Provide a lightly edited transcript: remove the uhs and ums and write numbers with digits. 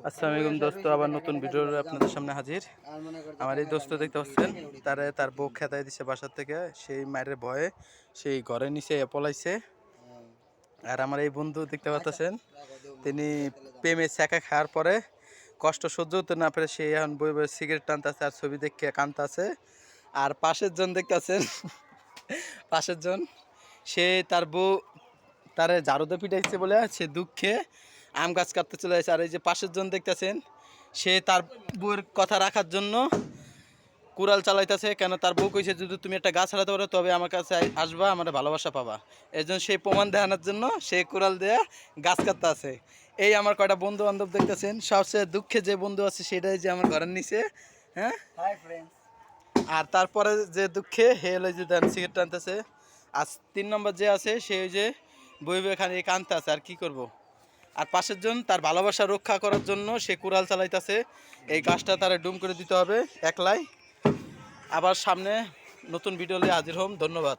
আসসালামু আলাইকুম দোস্ত, আবার নতুন ভিডিও আপনাদের সামনে হাজির। আমার এই দোস্ত দেখতে পাচ্ছেন, তার বউ খেতাই দিছে বাসার থেকে, সেই মায়ের ভয়ে সেই ঘরের নিচে পলাইছে। আর আমার এই বন্ধু দেখতে পাচ্ছেন, তিনি প্রেমে ছ্যাঁকা খাওয়ার পরে কষ্ট সহ্য হতে না পেরে সে এখন বই বই সিগারেট টানতেছে আর ছবি দেখে কাঁদতেছে। আর পাশের জন দেখতেছেন, পাশের জন সে তার বউ তারে ঝাড়ুতে পিটাইছে বলে সে দুঃখে আম গাছ কাটতে চলে আসে। আর এই যে পাশের জন দেখতেছেন, সে তার বউয়ের কথা রাখার জন্য কুড়াল চালাইতেছে। কেন তার বউ কইছে যদি তুমি একটা গাছ হারাতে পারো তবে আমার কাছে আসবা, আমার ভালোবাসা পাবা। এই জন্য সেই প্রমাণ দেখানোর জন্য সে কুড়াল দিয়ে গাছ কাটতে আছে। এই আমার কয়টা বন্ধু বান্ধব দেখতেছেন, সবচেয়ে দুঃখে যে বন্ধু আছে সেটাই যে আমার ঘরের নিচে। হ্যাঁ, আর তারপরে যে দুঃখে হে হলো যে দেন সিগারেট টানতেছে। আর 3 নম্বর যে আছে সে ওই যে বই বই এখানে কানতে আছে। আর কি করব। আর পাশের জন তার ভালোবাসা রক্ষা করার জন্য সে কুড়াল চালাইতেছে। এই গাছটা তারা ডুম করে দিতে হবে একলাই। আবার সামনে নতুন ভিডিও নিয়ে হাজির হম। ধন্যবাদ।